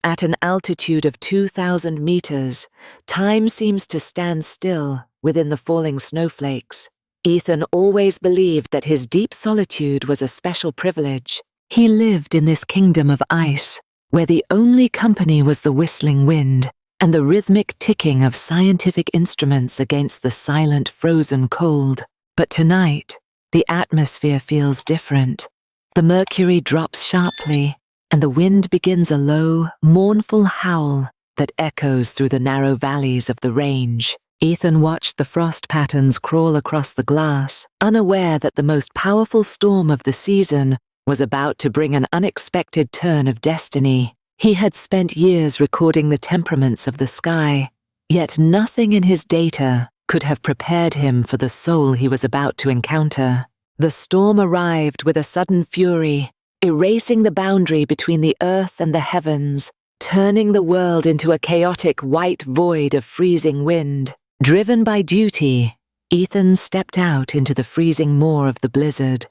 At an altitude of 2,000 meters, time seems to stand still within the falling snowflakes. Ethan always believed that his deep solitude was a special privilege. He lived in this kingdom of ice, where the only company was the whistling wind and the rhythmic ticking of scientific instruments against the silent frozen cold. But tonight, the atmosphere feels different. The mercury drops sharply, and the wind begins a low, mournful howl that echoes through the narrow valleys of the range. Ethan watched the frost patterns crawl across the glass, unaware that the most powerful storm of the season was about to bring an unexpected turn of destiny. He had spent years recording the temperaments of the sky, yet nothing in his data could have prepared him for the soul he was about to encounter. The storm arrived with a sudden fury, erasing the boundary between the earth and the heavens, turning the world into a chaotic white void of freezing wind. Driven by duty, Ethan stepped out into the freezing maw of the blizzard.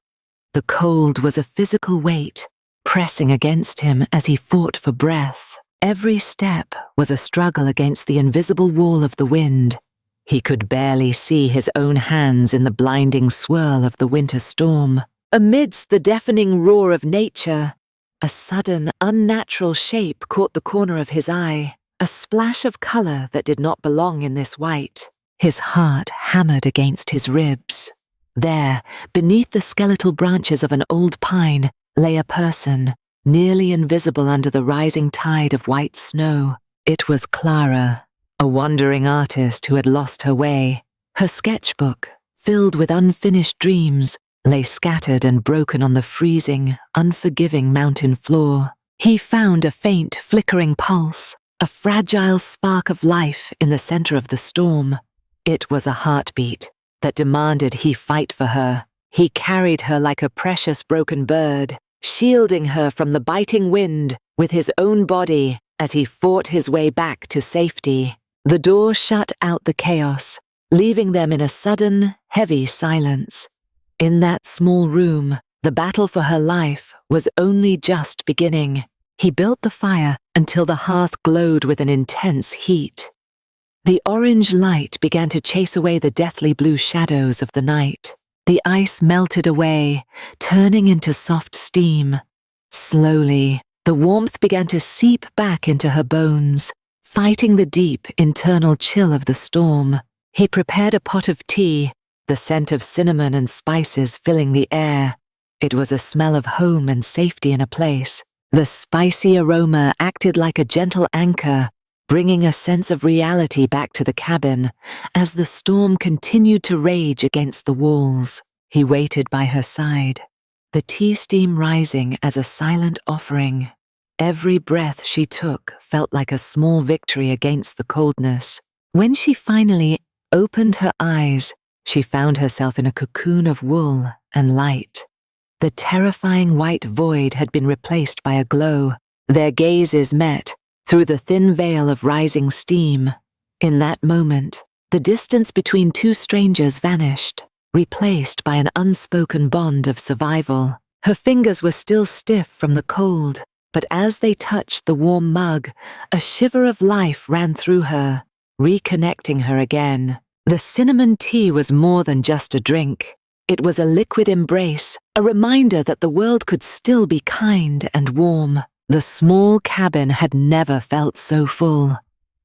The cold was a physical weight, pressing against him as he fought for breath. Every step was a struggle against the invisible wall of the wind. He could barely see his own hands in the blinding swirl of the winter storm. Amidst the deafening roar of nature, a sudden, unnatural shape caught the corner of his eye, a splash of color that did not belong in this white. His heart hammered against his ribs. There, beneath the skeletal branches of an old pine, lay a person, nearly invisible under the rising tide of white snow. It was Clara, a wandering artist who had lost her way. Her sketchbook, filled with unfinished dreams, lay scattered and broken on the freezing, unforgiving mountain floor. He found a faint, flickering pulse, a fragile spark of life in the center of the storm. It was a heartbeat that demanded he fight for her. He carried her like a precious broken bird, shielding her from the biting wind with his own body as he fought his way back to safety. The door shut out the chaos, leaving them in a sudden, heavy silence. In that small room, the battle for her life was only just beginning. He built the fire until the hearth glowed with an intense heat. The orange light began to chase away the deathly blue shadows of the night. The ice melted away, turning into soft steam. Slowly, the warmth began to seep back into her bones, fighting the deep, internal chill of the storm. He prepared a pot of tea, the scent of cinnamon and spices filling the air. It was a smell of home and safety in a place. The spicy aroma acted like a gentle anchor, bringing a sense of reality back to the cabin as the storm continued to rage against the walls. He waited by her side, the tea steam rising as a silent offering. Every breath she took felt like a small victory against the coldness. When she finally opened her eyes, she found herself in a cocoon of wool and light. The terrifying white void had been replaced by a glow. Their gazes met through the thin veil of rising steam. In that moment, the distance between two strangers vanished, replaced by an unspoken bond of survival. Her fingers were still stiff from the cold, but as they touched the warm mug, a shiver of life ran through her, reconnecting her again. The cinnamon tea was more than just a drink. It was a liquid embrace, a reminder that the world could still be kind and warm. The small cabin had never felt so full.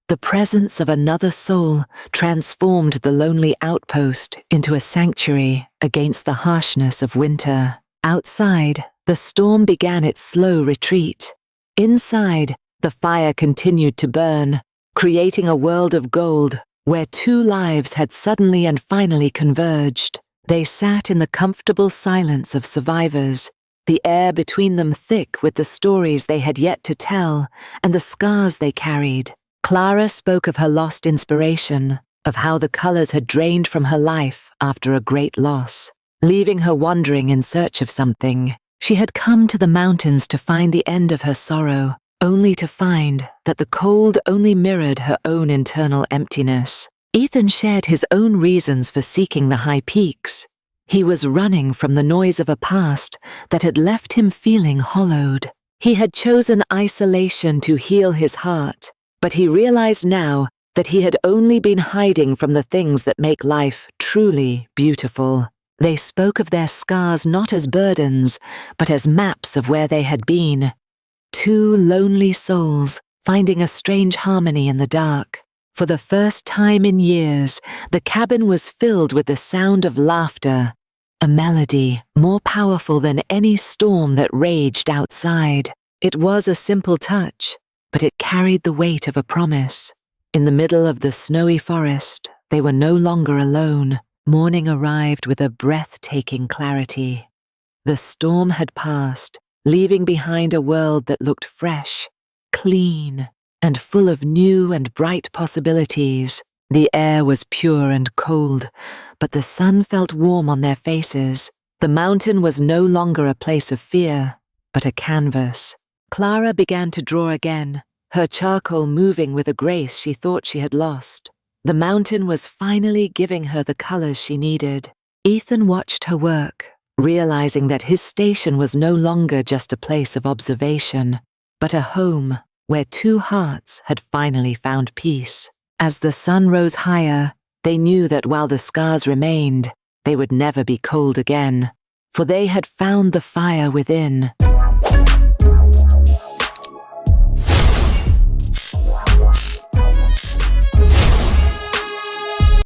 The presence of another soul transformed the lonely outpost into a sanctuary against the harshness of winter. Outside, the storm began its slow retreat. Inside, the fire continued to burn, creating a world of gold where two lives had suddenly and finally converged. They sat in the comfortable silence of survivors, the air between them thick with the stories they had yet to tell and the scars they carried. Clara spoke of her lost inspiration, of how the colors had drained from her life after a great loss, leaving her wandering in search of something. She had come to the mountains to find the end of her sorrow, only to find that the cold only mirrored her own internal emptiness. Ethan shared his own reasons for seeking the high peaks. He was running from the noise of a past that had left him feeling hollowed. He had chosen isolation to heal his heart, but he realized now that he had only been hiding from the things that make life truly beautiful. They spoke of their scars not as burdens, but as maps of where they had been. Two lonely souls finding a strange harmony in the dark. For the first time in years, the cabin was filled with the sound of laughter, a melody more powerful than any storm that raged outside. It was a simple touch, but it carried the weight of a promise. In the middle of the snowy forest, they were no longer alone. Morning arrived with a breathtaking clarity. The storm had passed, leaving behind a world that looked fresh, clean, and full of new and bright possibilities. The air was pure and cold, but the sun felt warm on their faces. The mountain was no longer a place of fear, but a canvas. Clara began to draw again, her charcoal moving with a grace she thought she had lost. The mountain was finally giving her the colors she needed. Ethan watched her work, realizing that his station was no longer just a place of observation, but a home where two hearts had finally found peace. As the sun rose higher, they knew that while the scars remained, they would never be cold again, for they had found the fire within.